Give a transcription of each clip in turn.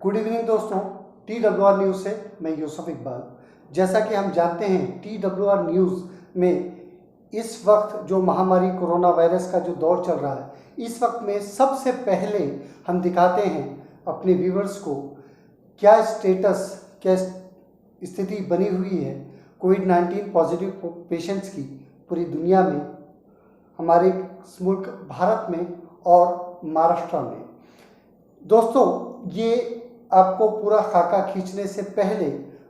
Good evening दोस्तों, TWR news से मैं यूसुफ इकबाल। जैसा कि हम जानते हैं, TWR न्यूज़ में इस वक्त जो महामारी कोरोना वायरस का जो दौर चल रहा है, इस वक्त में सबसे पहले हम दिखाते हैं अपने व्यूवर्स को क्या स्टेटस, क्या स्थिति बनी हुई है कोविड-19 पॉजिटिव पेशेंट्स की पूरी दुनिया में, हमारे मुल्क भारत में और महाराष्ट्र में। दोस्तों, ये आपको पूरा खाका खींचने से पहले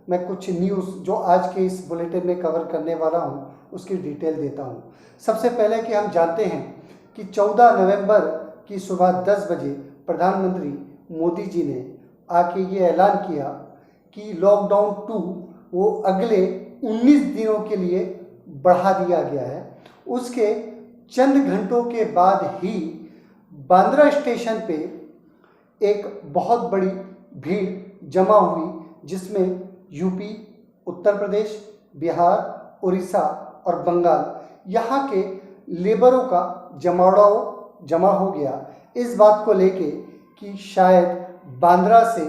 मैं कुछ न्यूज़ जो आज के इस बुलेटिन में कवर करने वाला हूँ उसकी डिटेल देता हूँ। सबसे पहले कि हम जानते हैं कि 14 नवंबर की सुबह 10 बजे प्रधानमंत्री मोदी जी ने आके ये ऐलान किया कि लॉकडाउन 2 वो अगले 19 दिनों के लिए बढ़ा दिया गया है। उसके चंद घंटों के बाद ही बांद्रा स्टेशन पे एक बहुत बड़ी भीड़ जमा हुई, जिसमें यूपी, उत्तर प्रदेश, बिहार, उड़ीसा और बंगाल यहाँ के लेबरों का जमा हो गया इस बात को लेके कि शायद बांद्रा से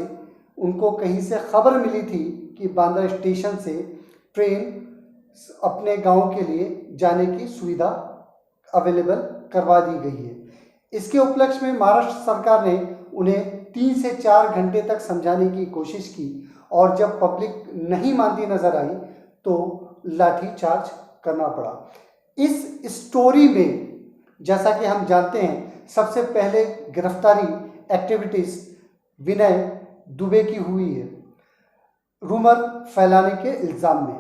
उनको कहीं से खबर मिली थी कि बांद्रा स्टेशन से ट्रेन अपने गांव के लिए जाने की सुविधा अवेलेबल करवा दी गई है। इसके उपलक्ष्य में महाराष्ट्र सरकार ने उन्हें 3 से 4 घंटे तक समझाने की कोशिश की और जब पब्लिक नहीं मानती नजर आई तो लाठी चार्ज करना पड़ा। इस स्टोरी में जैसा कि हम जानते हैं, सबसे पहले गिरफ्तारी एक्टिविटीज विनय दुबे की हुई है रूमर फैलाने के इल्ज़ाम में।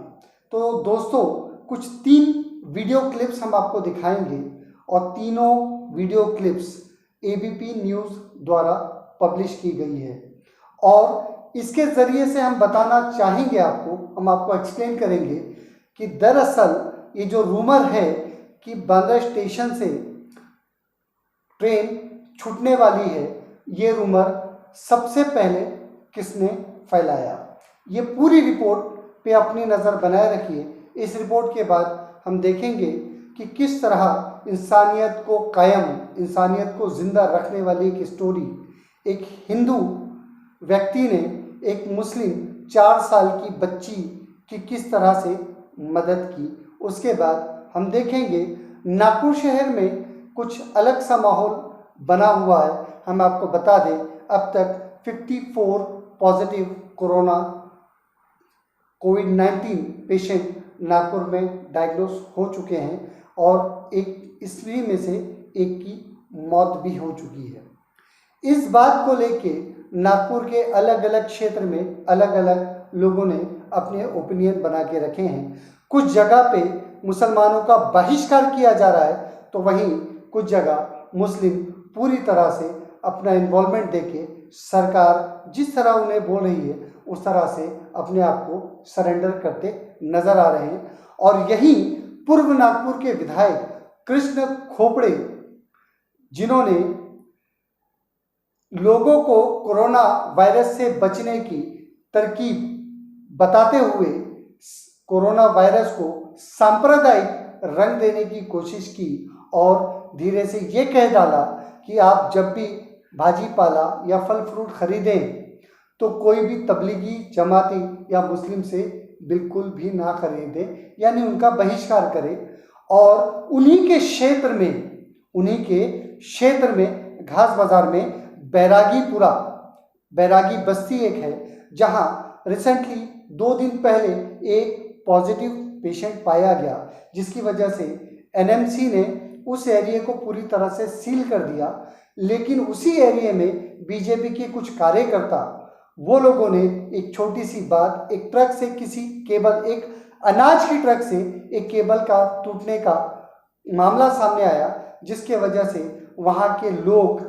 तो दोस्तों, कुछ 3 वीडियो क्लिप्स हम आपको दिखाएंगे और तीनों वीडियो क्लिप्स ABP न्यूज़ द्वारा पब्लिश की गई है और इसके ज़रिए से हम बताना चाहेंगे हम आपको एक्सप्लेन करेंगे कि दरअसल ये जो रूमर है कि बांद्रा स्टेशन से ट्रेन छूटने वाली है, ये रूमर सबसे पहले किसने फैलाया। ये पूरी रिपोर्ट पे अपनी नज़र बनाए रखिए। इस रिपोर्ट के बाद हम देखेंगे कि किस तरह इंसानियत को कायम, इंसानियत को ज़िंदा रखने वाली एक स्टोरी एक हिंदू व्यक्ति ने एक मुस्लिम 4 साल की बच्ची की किस तरह से मदद की। उसके बाद हम देखेंगे नागपुर शहर में कुछ अलग सा माहौल बना हुआ है। हम आपको बता दें, अब तक 54 पॉजिटिव कोविड-19 पेशेंट नागपुर में डायग्नोस हो चुके हैं और इसमें में से एक की मौत भी हो चुकी है। इस बात को लेके नागपुर के अलग अलग क्षेत्र में अलग अलग लोगों ने अपने ओपिनियन बना के रखे हैं। कुछ जगह पे मुसलमानों का बहिष्कार किया जा रहा है, तो वहीं कुछ जगह मुस्लिम पूरी तरह से अपना इन्वॉल्वमेंट देके सरकार जिस तरह उन्हें बोल रही है उस तरह से अपने आप को सरेंडर करते नजर आ रहे हैं। और यही पूर्व नागपुर के विधायक कृष्ण खोपड़े, जिन्होंने लोगों को कोरोना वायरस से बचने की तरकीब बताते हुए कोरोना वायरस को सांप्रदायिक रंग देने की कोशिश की और धीरे से ये कह डाला कि आप जब भी भाजी पाला या फल फ्रूट खरीदें तो कोई भी तबलीगी जमाती या मुस्लिम से बिल्कुल भी ना खरीदे, यानी उनका बहिष्कार करे। और उन्हीं के क्षेत्र में घास बाजार में बैरागी बस्ती एक है, जहां रिसेंटली 2 दिन पहले एक पॉजिटिव पेशेंट पाया गया, जिसकी वजह से NMC ने उस एरिया को पूरी तरह से सील कर दिया। लेकिन उसी एरिया में बीजेपी के कुछ कार्यकर्ता, वो लोगों ने एक छोटी सी बात, एक ट्रक से एक अनाज की ट्रक से एक केबल का टूटने का मामला सामने आया, जिसके वजह से वहां के लोग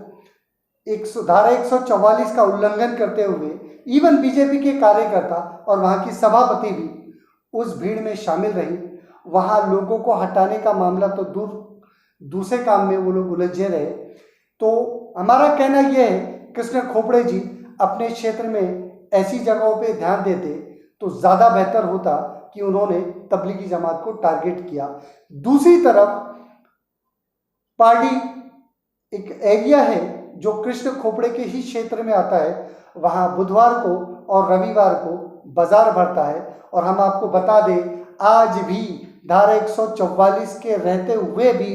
धारा 144 का उल्लंघन करते हुए, इवन बीजेपी के कार्यकर्ता और वहां की सभापति भी उस भीड़ में शामिल रही। वहां लोगों को हटाने का मामला तो दूसरे काम में वो लोग उलझे रहे। तो हमारा कहना यह है, कृष्ण खोपड़े जी अपने क्षेत्र में ऐसी जगहों पे ध्यान देते तो ज़्यादा बेहतर होता कि उन्होंने तबलीगी जमात को टारगेट किया। दूसरी तरफ पार्टी एक एरिया है जो कृष्ण खोपड़े के ही क्षेत्र में आता है, वहाँ बुधवार को और रविवार को बाजार भरता है। और हम आपको बता दें, आज भी धारा 144 के रहते हुए भी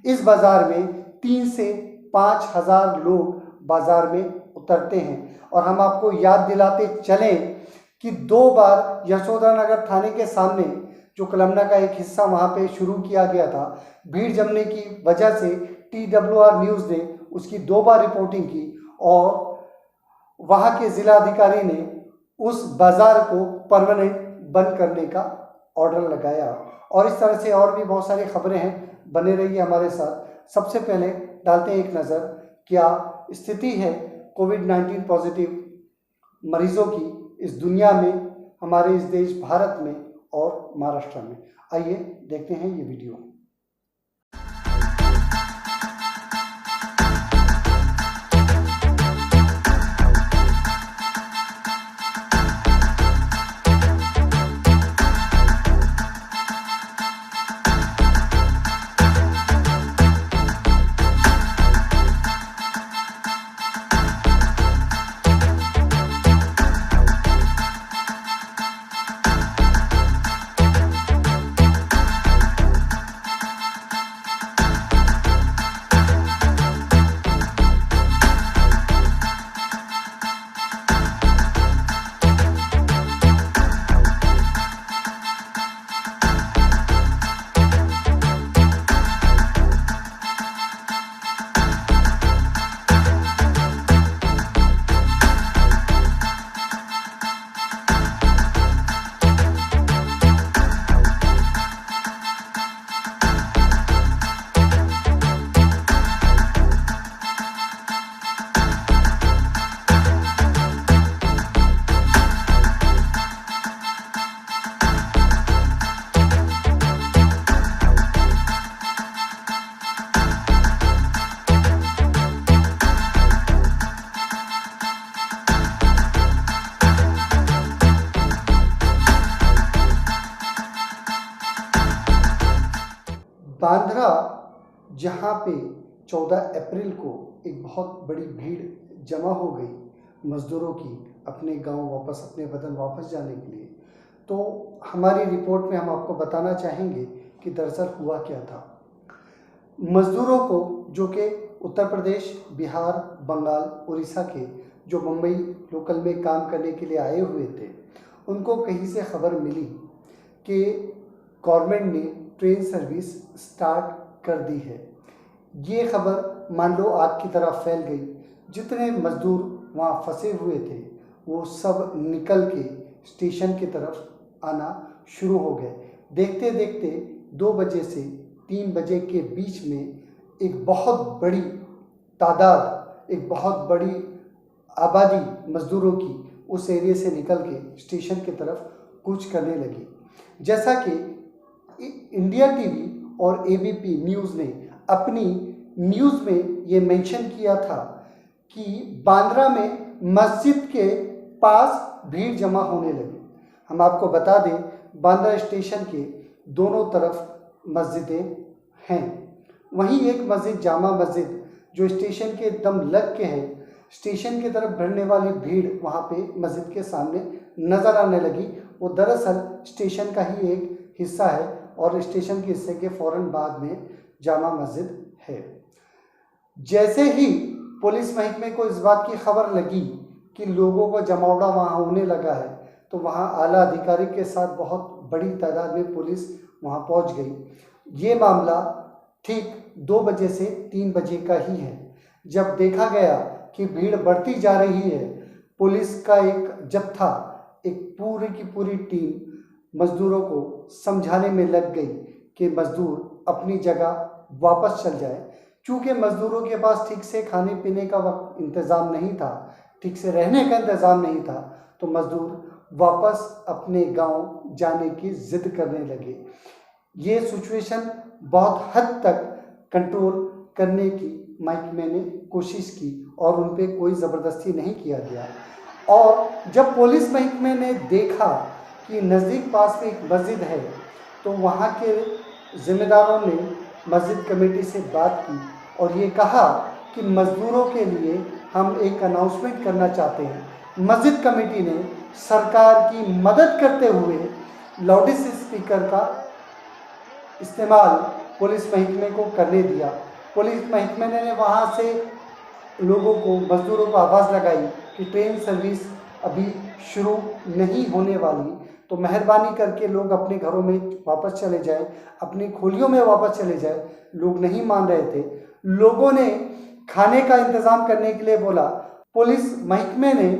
इस बाजार में 3 से 5 हज़ार लोग बाजार में उतरते हैं। और हम आपको याद दिलाते चलें कि 2 बार यशोधरानगर थाने के सामने जो कलमना का एक हिस्सा वहाँ पे शुरू किया गया था, भीड़ जमने की वजह से TWR न्यूज़ ने उसकी 2 बार रिपोर्टिंग की और वहाँ के ज़िला अधिकारी ने उस बाज़ार को परमानेंट बंद करने का ऑर्डर लगाया। और इस तरह से और भी बहुत सारी खबरें हैं, बने रहिए हमारे साथ। सबसे पहले डालते हैं एक नज़र, क्या स्थिति है कोविड-19 पॉजिटिव मरीजों की इस दुनिया में, हमारे इस देश भारत में और महाराष्ट्र में। आइए देखते हैं ये वीडियो। बांद्रा, जहाँ पे 14 अप्रैल को एक बहुत बड़ी भीड़ जमा हो गई मज़दूरों की अपने गांव वापस, अपने वतन वापस जाने के लिए, तो हमारी रिपोर्ट में हम आपको बताना चाहेंगे कि दरअसल हुआ क्या था। मज़दूरों को, जो कि उत्तर प्रदेश, बिहार, बंगाल, उड़ीसा के, जो मुंबई लोकल में काम करने के लिए आए हुए थे, उनको कहीं से खबर मिली कि गवर्नमेंट ने ट्रेन सर्विस स्टार्ट कर दी है। ये खबर मान लो आग की तरह फैल गई। जितने मज़दूर वहाँ फंसे हुए थे वो सब निकल के स्टेशन की तरफ आना शुरू हो गए। देखते देखते 2 बजे से 3 बजे के बीच में एक बहुत बड़ी तादाद, एक बहुत बड़ी आबादी मज़दूरों की उस एरिया से निकल के स्टेशन की तरफ कूच करने लगी। जैसा कि इंडिया टीवी और ABP न्यूज़ ने अपनी न्यूज़ में ये मेंशन किया था कि बांद्रा में मस्जिद के पास भीड़ जमा होने लगी। हम आपको बता दें, बांद्रा स्टेशन के दोनों तरफ मस्जिदें हैं। वहीं एक मस्जिद, जामा मस्जिद, जो स्टेशन के एकदम लग के है, स्टेशन की तरफ बढ़ने वाली भीड़ वहाँ पे मस्जिद के सामने नज़र आने लगी। वो दरअसल स्टेशन का ही एक हिस्सा है और स्टेशन के हिस्से के फ़ौरन बाद में जामा मस्जिद है। जैसे ही पुलिस महकमे को इस बात की खबर लगी कि लोगों को जमावड़ा वहाँ होने लगा है, तो वहाँ आला अधिकारी के साथ बहुत बड़ी तादाद में पुलिस वहाँ पहुँच गई। ये मामला ठीक 2 बजे से 3 बजे का ही है। जब देखा गया कि भीड़ बढ़ती जा रही है, पुलिस का एक जत्था, एक पूरी की पूरी टीम मज़दूरों को समझाने में लग गई कि मज़दूर अपनी जगह वापस चल जाए। चूँकि मज़दूरों के पास ठीक से खाने पीने का वक्त इंतज़ाम नहीं था, ठीक से रहने का इंतज़ाम नहीं था, तो मज़दूर वापस अपने गांव जाने की ज़िद करने लगे। ये सिचुएशन बहुत हद तक कंट्रोल करने की महकमे ने कोशिश की और उन पे कोई ज़बरदस्ती नहीं किया गया। और जब पुलिस महकमे ने देखा कि नज़दीक पास में एक मस्जिद है, तो वहाँ के ज़िम्मेदारों ने मस्जिद कमेटी से बात की और ये कहा कि मज़दूरों के लिए हम एक अनाउंसमेंट करना चाहते हैं। मस्जिद कमेटी ने सरकार की मदद करते हुए लाउड स्पीकर का इस्तेमाल पुलिस महकमे को करने दिया। पुलिस महकमे ने वहाँ से लोगों को, मजदूरों को आवाज़ लगाई कि ट्रेन सर्विस अभी शुरू नहीं होने वाली, तो मेहरबानी करके लोग अपने घरों में वापस चले जाएं, अपनी खोलियों में वापस चले जाएं। लोग नहीं मान रहे थे। लोगों ने खाने का इंतज़ाम करने के लिए बोला। पुलिस महकमे ने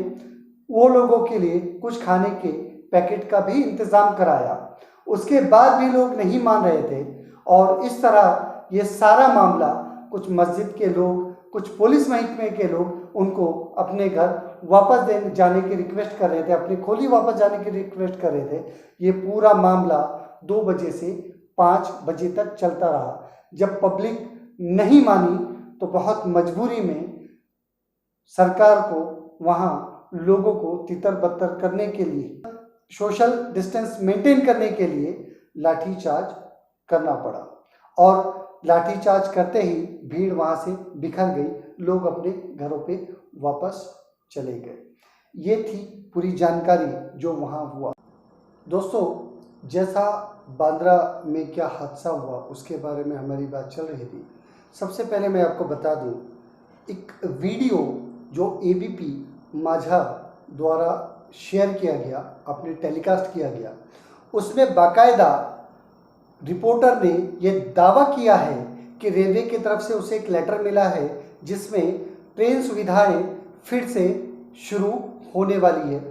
वो लोगों के लिए कुछ खाने के पैकेट का भी इंतज़ाम कराया। उसके बाद भी लोग नहीं मान रहे थे और इस तरह ये सारा मामला, कुछ मस्जिद के लोग, कुछ पुलिस महकमे के लोग उनको अपने घर वापस जाने की रिक्वेस्ट कर रहे थे, अपनी खोली वापस जाने की रिक्वेस्ट कर रहे थे। ये पूरा मामला 2 बजे से 5 बजे तक चलता रहा। जब पब्लिक नहीं मानी तो बहुत मजबूरी में सरकार को वहाँ लोगों को तितर-बत्तर करने के लिए, सोशल डिस्टेंस मेंटेन करने के लिए लाठीचार्ज करना पड़ा और लाठीचार्ज करते ही भीड़ वहाँ से बिखर गई। लोग अपने घरों पे वापस चले गए। ये थी पूरी जानकारी जो वहाँ हुआ। दोस्तों, जैसा बांद्रा में क्या हादसा हुआ उसके बारे में हमारी बात चल रही थी। सबसे पहले मैं आपको बता दूं, एक वीडियो जो एबीपी माझा द्वारा शेयर किया गया, अपने टेलीकास्ट किया गया, उसमें बाकायदा रिपोर्टर ने यह दावा किया है कि रेलवे की तरफ से उसे एक लेटर मिला है जिसमें ट्रेन सुविधाएं फिर से शुरू होने वाली है।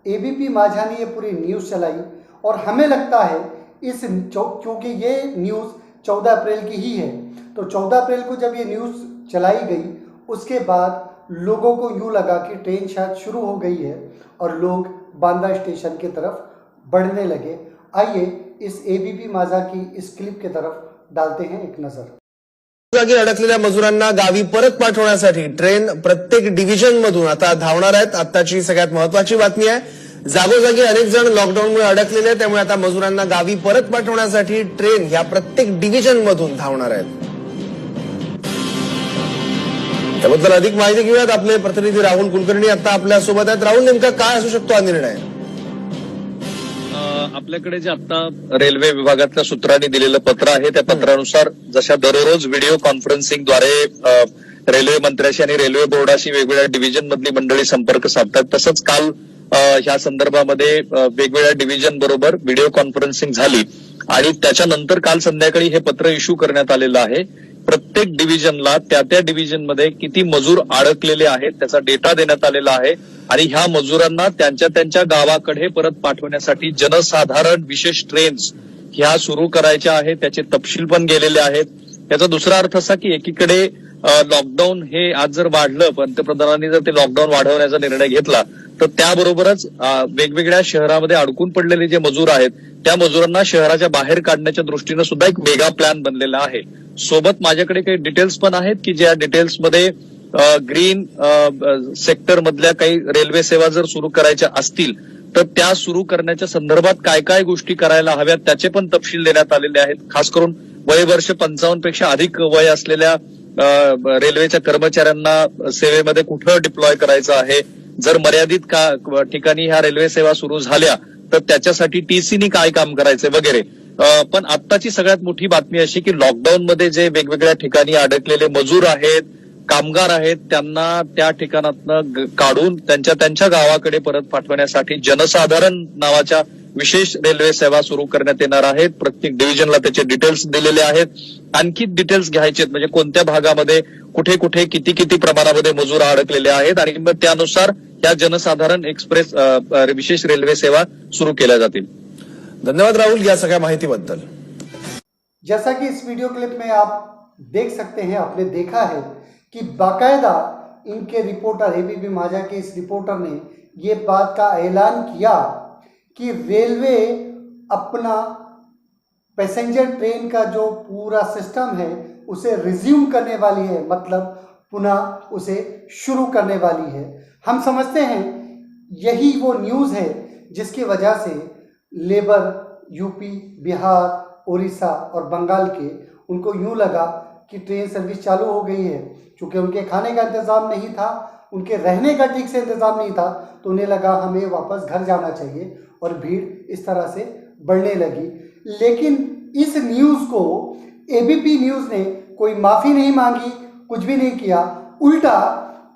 एबीपी माझा ने ये पूरी न्यूज़ चलाई और हमें लगता है क्योंकि ये न्यूज़ 14 अप्रैल की ही है, तो 14 अप्रैल को जब ये न्यूज़ चलाई गई उसके बाद लोगों को यूँ लगा कि ट्रेन शायद शुरू हो गई है और लोग बांद्रा स्टेशन की तरफ बढ़ने लगे। आइए इस एबीपी माझा की इस क्लिप की तरफ डालते हैं एक नजर। जागी अडकलेल्या मजुरांना गावी परत पाठवण्यासाठी ट्रेन प्रत्येक डिव्हिजन मधून आता धावणार आहेत। आताची सगळ्यात महत्वाची बातमी आहे, जागोजागी अनेक जण लॉकडाऊनमुळे अडकलेले आहेत, त्यामुळे आता मजुरांना गावी परत पाठवण्यासाठी ट्रेन ह्या प्रत्येक डिव्हिजन मधून धावणार आहेत। त्याबद्दल अधिक माहिती घेऊयात, आपले प्रतिनिधी राहुल कुलकर्णी आता आपल्या सोबत आहेत। राहुल, नेमका काय असू शकतो हा निर्णय? आपल्याकडे जे आता रेल्वे विभागातल्या सूत्रांनी दिलेलं पत्र आहे त्या पत्रानुसार जशा दररोज व्हिडिओ कॉन्फरन्सिंगद्वारे रेल्वे मंत्र्याशी आणि रेल्वे बोर्डाशी वेगवेगळ्या डिव्हिजन मधली मंडळी संपर्क साधतात, तसंच काल ह्या संदर्भामध्ये वेगवेगळ्या डिव्हिजन बरोबर व्हिडिओ कॉन्फरन्सिंग झाली आणि त्याच्यानंतर काल संध्याकाळी हे पत्र इश्यू करण्यात आलेलं आहे। प्रत्येक डिव्हिजनला त्या डिव्हिजनमध्ये किती मजूर अडकलेले आहेत त्याचा डेटा देण्यात आलेला आहे आणि ह्या मजुरांना त्यांच्या गावाकडे परत पाठवण्यासाठी जनसाधारण विशेष ट्रेन्स ह्या सुरू करायच्या आहेत, त्याचे तपशील पण गेलेले आहेत। याचा दुसरा अर्थ असा की एकीकडे लॉकडाऊन हे आज जर वाढलं, पंतप्रधानांनी जर ते लॉकडाऊन वाढवण्याचा निर्णय घेतला तर त्याबरोबरच वेगवेगळ्या शहरामध्ये अडकून पडलेले जे मजूर आहेत त्या मजुरांना शहराच्या बाहेर काढण्याच्या दृष्टीनं सुद्धा एक मेगा प्लॅन बनलेला आहे। सोबत माझ्याकडे काही डिटेल्स पण आहेत की ज्या डिटेल्समध्ये ग्रीन सेक्टर मधल्या काही रेल्वे सेवा जर सुरू करायच्या असतील तर त्या सुरू करण्याच्या संदर्भात काय काय गोष्टी करायला हव्यात त्याचे पण तपशील देण्यात आलेले आहेत। खास करून वयवर्ष 55 पेक्षा अधिक वय असलेल्या रेल्वेच्या कर्मचाऱ्यांना सेवेमध्ये कुठं डिप्लॉय करायचं आहे, जर मर्यादित ठिकाणी ह्या रेल्वे सेवा सुरू झाल्या तर त्याच्यासाठी टीसीनी काय काम करायचं वगैरे। पण आत्ताची सगळ्यात मोठी बातमी अशी की लॉकडाऊन मध्ये जे वेगवेगळ्या ठिकाणी अडकलेले मजूर आहेत, कामगार आहेत, त्यांना त्या ठिकाणातनं काढून त्यांच्या गावाकडे परत पाठवण्यासाठी जनसाधारण नावाच्या विशेष रेल्वे सेवा सुरू करण्यात येणार आहेत। प्रत्येक डिव्हिजनला त्याचे डिटेल्स दिलेले आहेत। आणखी डिटेल्स घ्यायचे म्हणजे कोणत्या भागामध्ये कुठे कुठे किती प्रमाणामध्ये मजूर अडकलेले आहेत आणि मग त्यानुसार या जनसाधारण एक्सप्रेस विशेष रेल्वे सेवा सुरू केल्या जातील। धन्यवाद राहुल या सगळ्या माहितीबद्दल। जैसा कि इस वीडियो क्लिप में आप देख सकते हैं, आपने देखा है कि बाकायदा इनके रिपोर्टर, एबीपी माझा के इस रिपोर्टर ने ये बात का ऐलान किया कि रेलवे अपना पैसेंजर ट्रेन का जो पूरा सिस्टम है उसे रिज्यूम करने वाली है, मतलब पुनः उसे शुरू करने वाली है। हम समझते हैं यही वो न्यूज़ है जिसकी वजह से लेबर यूपी, बिहार, उड़ीसा और बंगाल के उनको यूं लगा कि ट्रेन सर्विस चालू हो गई है। चूँकि उनके खाने का इंतज़ाम नहीं था, उनके रहने का ठीक से इंतज़ाम नहीं था, तो उन्हें लगा हमें वापस घर जाना चाहिए और भीड़ इस तरह से बढ़ने लगी। लेकिन इस न्यूज़ को एबीपी न्यूज़ ने कोई माफ़ी नहीं मांगी, कुछ भी नहीं किया। उल्टा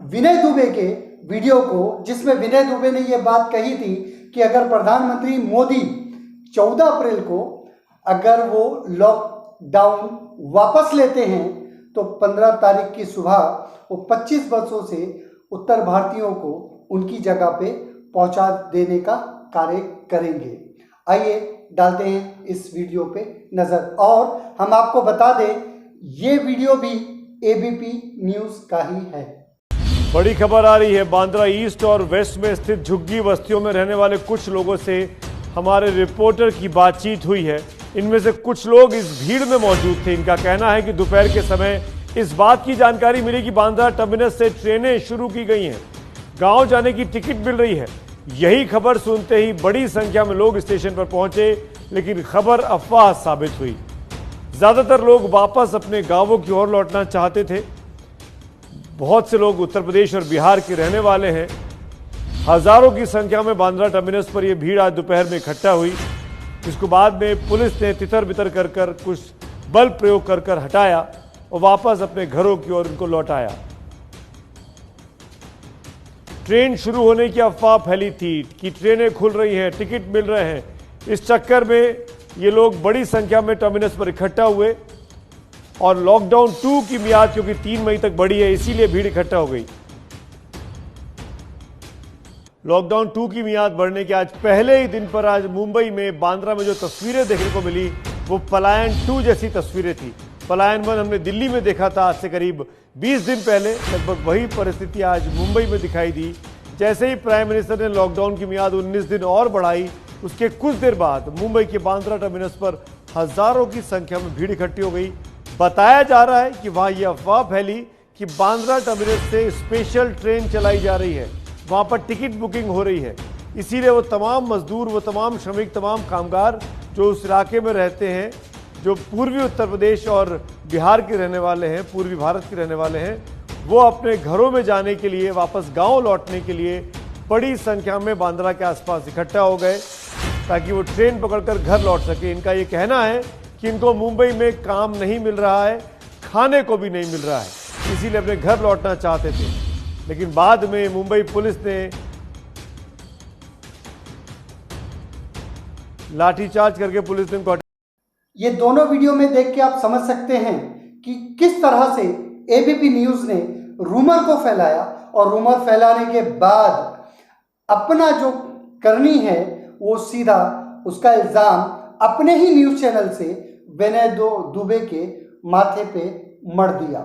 विनय दुबे के वीडियो को, जिसमें विनय दुबे ने ये बात कही थी कि अगर प्रधानमंत्री मोदी 14 अप्रैल को अगर वो लॉकडाउन वापस लेते हैं तो 15 तारीख की सुबह वो 25 बसों से उत्तर भारतीयों को उनकी जगह पे पहुंचा देने का कार्य करेंगे। आइए डालते हैं इस वीडियो पे नज़र, और हम आपको बता दें ये वीडियो भी एबीपी न्यूज़ का ही है। बड़ी खबर आ रही है। बांद्रा ईस्ट और वेस्ट में स्थित झुग्गी बस्तियों में रहने वाले कुछ लोगों से हमारे रिपोर्टर की बातचीत हुई है। इनमें से कुछ लोग इस भीड़ में मौजूद थे। इनका कहना है कि दोपहर के समय इस बात की जानकारी मिली कि बांद्रा टर्मिनस से ट्रेनें शुरू की गई हैं, गांव जाने की टिकट मिल रही है। यही खबर सुनते ही बड़ी संख्या में लोग स्टेशन पर पहुंचे, लेकिन खबर अफवाह साबित हुई। ज्यादातर लोग वापस अपने गांवों की ओर लौटना चाहते थे। बहुत से लोग उत्तर प्रदेश और बिहार के रहने वाले हैं। हजारों की संख्या में बांद्रा टर्मिनस पर यह भीड़ आज दोपहर में इकट्ठा हुई, जिसको बाद में पुलिस ने तितर बितर कर कुछ बल प्रयोग कर हटाया और वापस अपने घरों की ओर उनको लौटाया। ट्रेन शुरू होने की अफवाह फैली थी कि ट्रेनें खुल रही हैं, टिकट मिल रहे हैं। इस चक्कर में ये लोग बड़ी संख्या में टर्मिनस पर इकट्ठा हुए और लॉकडाउन 2 की मियाद क्योंकि 3 मई तक बढ़ी है, इसीलिए भीड़ इकट्ठा हो गई। लॉकडाउन 2 की मियाद बढ़ने के आज पहले ही दिन पर आज मुंबई में बांद्रा में जो तस्वीरें देखने को मिली वो पलायन 2 जैसी तस्वीरें थी। पलायन 1 हमने दिल्ली में देखा था आज से करीब 20 दिन पहले। लगभग वही परिस्थिति आज मुंबई में दिखाई दी। जैसे ही प्राइम मिनिस्टर ने लॉकडाउन की मियाद 19 दिन और बढ़ाई, उसके कुछ देर बाद मुंबई के बांद्रा टर्मिनस पर हजारों की संख्या में भीड़ इकट्ठी हो गई। बताया जा रहा है कि वहां यह अफवाह फैली कि बांद्रा टर्मिनस से स्पेशल ट्रेन चलाई जा रही है, वहां पर टिकट बुकिंग हो रही है। इसीलिए वो तमाम मजदूर, वो तमाम श्रमिक, तमाम कामगार जो उस इलाके में रहते हैं, जो पूर्वी उत्तर प्रदेश और बिहार के रहने वाले हैं, पूर्वी भारत के रहने वाले हैं, वो अपने घरों में जाने के लिए, वापस गांव लौटने के लिए बड़ी संख्या में बांद्रा के आसपास इकट्ठा हो गए ताकि वो ट्रेन पकड़कर घर लौट सके। इनका ये कहना है कि इनको मुंबई में काम नहीं मिल रहा है, खाने को भी नहीं मिल रहा है, इसीलिए अपने घर लौटना चाहते थे। लेकिन बाद में मुंबई पुलिस ने लाठीचार्ज करके पुलिस ने इनको ये दोनों वीडियो में देख के आप समझ सकते हैं कि किस तरह से एबीपी न्यूज़ ने रूमर को फैलाया और रूमर फैलाने के बाद अपना जो करनी है वो सीधा उसका इल्ज़ाम अपने ही न्यूज़ चैनल से विनय दुबे के माथे पे मढ़ दिया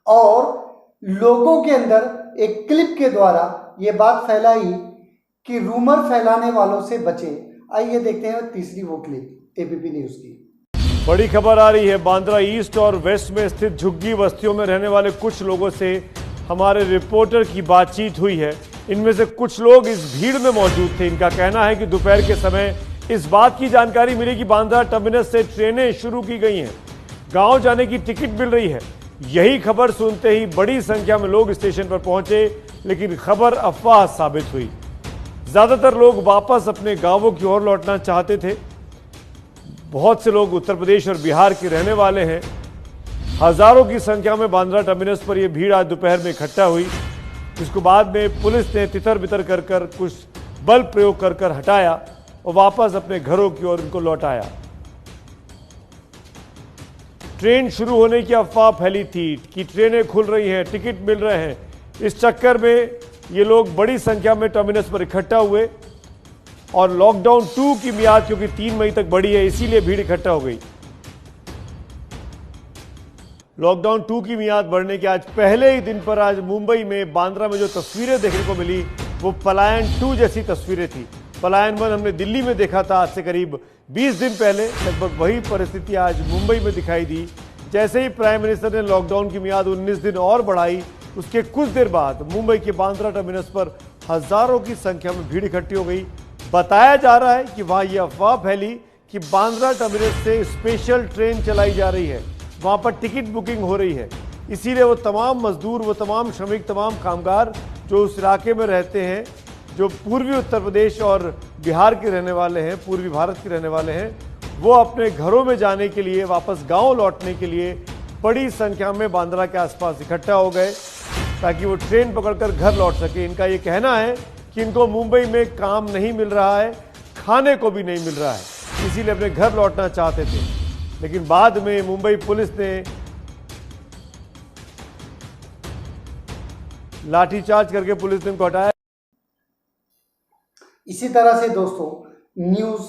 और लोगों के अंदर एक क्लिप के द्वारा ये बात फैलाई कि रूमर फैलाने वालों से बचें। आइए देखते हैं तीसरी वो क्लिप एबीपी न्यूज़ की। बड़ी खबर आ रही है। बांद्रा ईस्ट और वेस्ट में स्थित झुग्गी बस्तियों में रहने वाले कुछ लोगों से हमारे रिपोर्टर की बातचीत हुई है। इनमें से कुछ लोग इस भीड़ में मौजूद थे। इनका कहना है कि दोपहर के समय इस बात की जानकारी मिली कि बांद्रा टर्मिनस से ट्रेनें शुरू की गई हैं, गांव जाने की टिकट मिल रही है। यही खबर सुनते ही बड़ी संख्या में लोग स्टेशन पर पहुंचे, लेकिन खबर अफवाह साबित हुई। ज्यादातर लोग वापस अपने गांवों की ओर लौटना चाहते थे। बहुत से लोग उत्तर प्रदेश और बिहार के रहने वाले हैं। हजारों की संख्या में बांद्रा टर्मिनस पर यह भीड़ आज दोपहर में इकट्ठा हुई, जिसको बाद में पुलिस ने तितर बितर कर कुछ बल प्रयोग कर हटाया और वापस अपने घरों की ओर उनको लौटाया। ट्रेन शुरू होने की अफवाह फैली थी कि ट्रेनें खुल रही हैं, टिकट मिल रहे हैं। इस चक्कर में ये लोग बड़ी संख्या में टर्मिनस पर इकट्ठा हुए और लॉकडाउन 2 की मियाद क्योंकि 3 मई तक बढ़ी है, इसीलिए भीड़ इकट्ठा हो गई। लॉकडाउन 2 की मियाद बढ़ने के आज पहले ही दिन पर आज मुंबई में बांद्रा में जो तस्वीरें देखने को मिली वो पलायन 2 जैसी तस्वीरें थी। पलायन 1 हमने दिल्ली में देखा था आज से करीब 20 दिन पहले। लगभग वही परिस्थिति आज मुंबई में दिखाई दी। जैसे ही प्राइम मिनिस्टर ने लॉकडाउन की मियाद 19 दिन और बढ़ाई, उसके कुछ देर बाद मुंबई के बांद्रा टर्मिनस पर हजारों की संख्या में भीड़ इकट्ठी हो गई। बताया जा रहा है कि वहां यह अफवाह फैली कि बांद्रा टर्मिनस से स्पेशल ट्रेन चलाई जा रही है, वहां पर टिकट बुकिंग हो रही है। इसीलिए वो तमाम मजदूर, वो तमाम श्रमिक, तमाम कामगार जो उस इलाके में रहते हैं, जो पूर्वी उत्तर प्रदेश और बिहार के रहने वाले हैं, पूर्वी भारत के रहने वाले हैं, वो अपने घरों में जाने के लिए, वापस गांव लौटने के लिए बड़ी संख्या में बांद्रा के आसपास इकट्ठा हो गए ताकि वो ट्रेन पकड़कर घर लौट सके। इनका ये कहना है कि इनको मुंबई में काम नहीं मिल रहा है, खाने को भी नहीं मिल रहा है, इसीलिए अपने घर लौटना चाहते थे। लेकिन बाद में मुंबई पुलिस ने लाठीचार्ज करके पुलिस ने उनको हटाया। इसी तरह से दोस्तों न्यूज़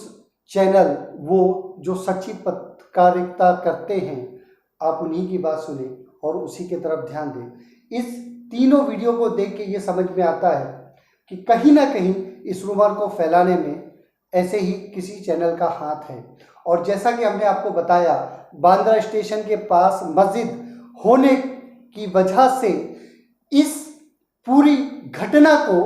चैनल वो जो सच्ची पत्रकारिता करते हैं, आप उन्हीं की बात सुने और उसी की तरफ ध्यान दें। इस तीनों वीडियो को देख के ये समझ में आता है कि कहीं ना कहीं इस रूमर को फैलाने में ऐसे ही किसी चैनल का हाथ है। और जैसा कि हमने आपको बताया, बांद्रा स्टेशन के पास मस्जिद होने की वजह से इस पूरी घटना को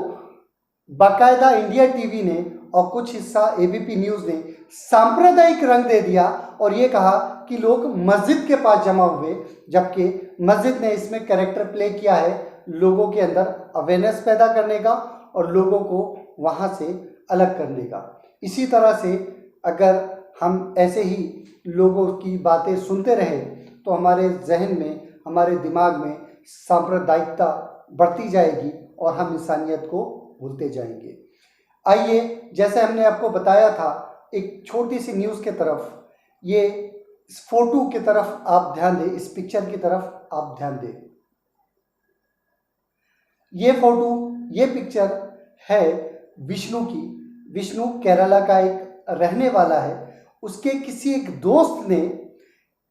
बाकायदा इंडिया टीवी ने और कुछ हिस्सा एबीपी न्यूज़ ने सांप्रदायिक रंग दे दिया और ये कहा कि लोग मस्जिद के पास जमा हुए, जबकि मस्जिद ने इसमें कैरेक्टर प्ले किया है लोगों के अंदर अवेयरनेस पैदा करने का और लोगों को वहाँ से अलग करने का। इसी तरह से अगर हम ऐसे ही लोगों की बातें सुनते रहे तो हमारे जहन में, हमारे दिमाग में सांप्रदायिकता बढ़ती जाएगी और हम इंसानियत को भूलते जाएंगे। आइए, जैसे हमने आपको बताया था, एक छोटी सी न्यूज़ के तरफ, ये इस फोटो की तरफ आप ध्यान दें, इस पिक्चर की तरफ आप ध्यान दें। ये फोटो, ये पिक्चर है विष्णु की। विष्णु केरला का एक रहने वाला है। उसके किसी एक दोस्त ने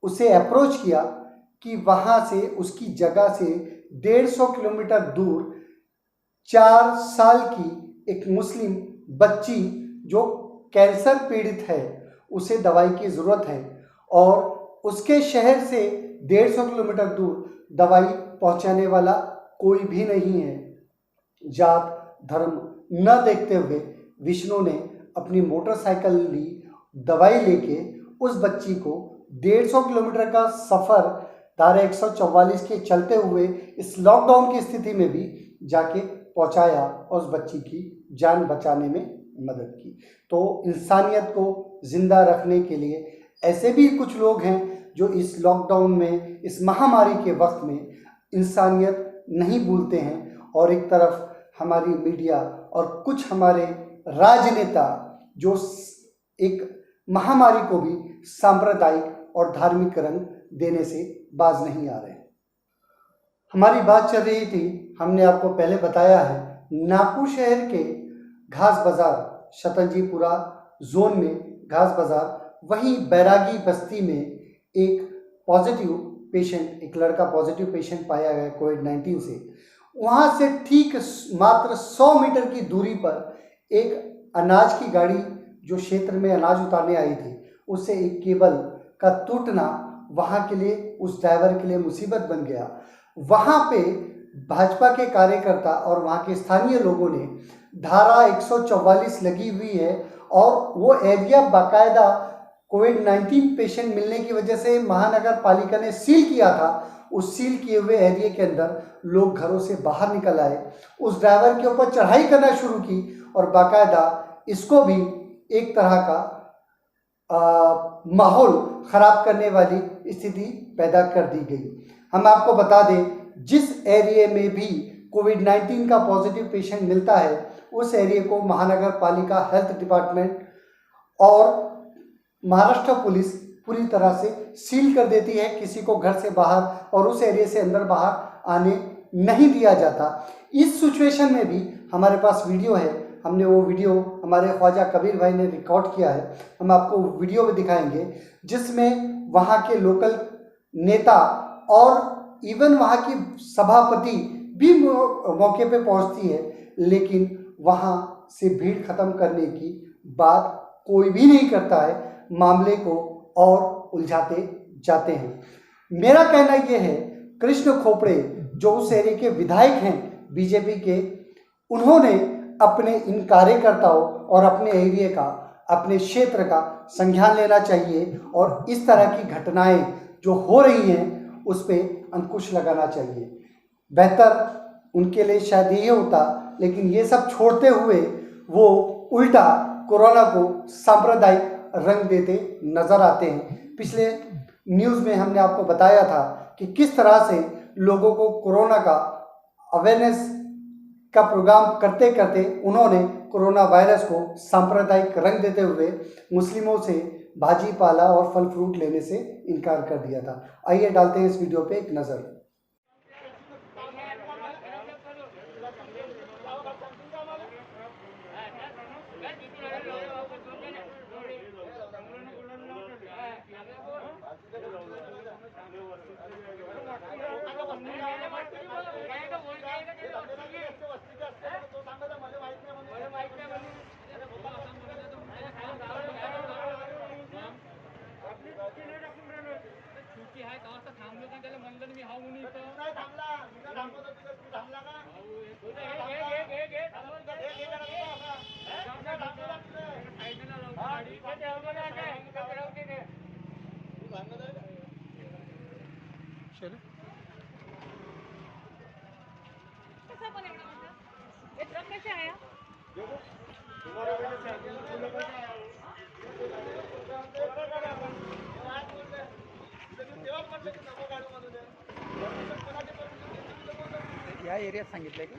उसे अप्रोच किया कि वहाँ से, उसकी जगह से 150 किलोमीटर दूर 4 साल की एक मुस्लिम बच्ची जो कैंसर पीड़ित है, उसे दवाई की ज़रूरत है और उसके शहर से 150 किलोमीटर दूर दवाई पहुंचाने वाला कोई भी नहीं है। जात धर्म न देखते हुए विष्णु ने अपनी मोटरसाइकिल ली, दवाई लेके उस बच्ची को 150 किलोमीटर का सफ़र धारा 144 के चलते हुए इस लॉकडाउन की स्थिति में भी जाके पहुंचाया और उस बच्ची की जान बचाने में मदद की। तो इंसानियत को जिंदा रखने के लिए ऐसे भी कुछ लोग हैं जो इस लॉकडाउन में, इस महामारी के वक्त में इंसानियत नहीं भूलते हैं। और एक तरफ हमारी मीडिया और कुछ हमारे राजनेता जो एक महामारी को भी सांप्रदायिक और धार्मिक रंग देने से बाज नहीं आ रहे। हमारी बात चल रही थी, हमने आपको पहले बताया है, नागपुर शहर के घास बाजार, शतंजीपुरा जोन में घास बाजार, वहीं बैरागी बस्ती में एक पॉजिटिव पेशेंट, एक लड़का पॉजिटिव पेशेंट पाया गया कोविड-19 से। वहाँ से ठीक मात्र 100 मीटर की दूरी पर एक अनाज की गाड़ी जो क्षेत्र में अनाज उतारने आई थी, उससे एक केबल का टूटना वहाँ के लिए, उस ड्राइवर के लिए मुसीबत बन गया। वहाँ पे भाजपा के कार्यकर्ता और वहाँ के स्थानीय लोगों ने धारा 144 लगी हुई है और वो एरिया बाकायदा कोविड-19 पेशेंट मिलने की वजह से महानगर पालिका ने सील किया था। उस सील किए हुए एरिया के अंदर लोग घरों से बाहर निकल आए, उस ड्राइवर के ऊपर चढ़ाई करना शुरू की और बाकायदा इसको भी एक तरह का माहौल ख़राब करने वाली स्थिति पैदा कर दी गई। हम आपको बता दें, जिस एरिया में भी कोविड-19 का पॉजिटिव पेशेंट मिलता है, उस एरिया को महानगर पालिका, हेल्थ डिपार्टमेंट और महाराष्ट्र पुलिस पूरी तरह से सील कर देती है। किसी को घर से बाहर और उस एरिया से अंदर बाहर आने नहीं दिया जाता। इस सिचुएशन में भी हमारे पास वीडियो है, हमने वो वीडियो हमारे ख्वाजा कबीर भाई ने रिकॉर्ड किया है, हम आपको वीडियो में दिखाएंगे, जिसमें वहाँ के लोकल नेता और इवन वहाँ की सभापति भी मौके पे पहुँचती है, लेकिन वहाँ से भीड़ ख़त्म करने की बात कोई भी नहीं करता है, मामले को और उलझाते जाते हैं। मेरा कहना यह है, कृष्ण खोपड़े जो उस एरिया के विधायक हैं बीजेपी के, उन्होंने अपने इन कार्यकर्ताओं और अपने एरिया का, अपने क्षेत्र का संज्ञान लेना चाहिए और इस तरह की घटनाएं जो हो रही हैं उस पर अंकुश लगाना चाहिए। बेहतर उनके लिए शायद ये होता, लेकिन ये सब छोड़ते हुए वो उल्टा कोरोना को सांप्रदायिक रंग देते नजर आते हैं। पिछले न्यूज़ में हमने आपको बताया था कि किस तरह से लोगों को कोरोना का अवेयरनेस का प्रोग्राम करते करते उन्होंने कोरोना वायरस को सांप्रदायिक रंग देते हुए मुस्लिमों से भाजी पाला और फल फ्रूट लेने से इनकार कर दिया था। आइए डालते हैं इस वीडियो पे एक नज़र। कैसे आया? या एरियात सांगितलंय की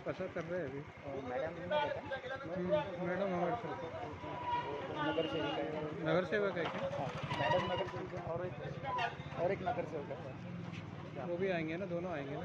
कसं कर रहे हैं अभी मॅडम मैडम नगरसेवक है क्या? मॅडम नगरसेवक है और एक नगरसेवक है। वो भी आएंगे ना, दोनों आएंगे ना।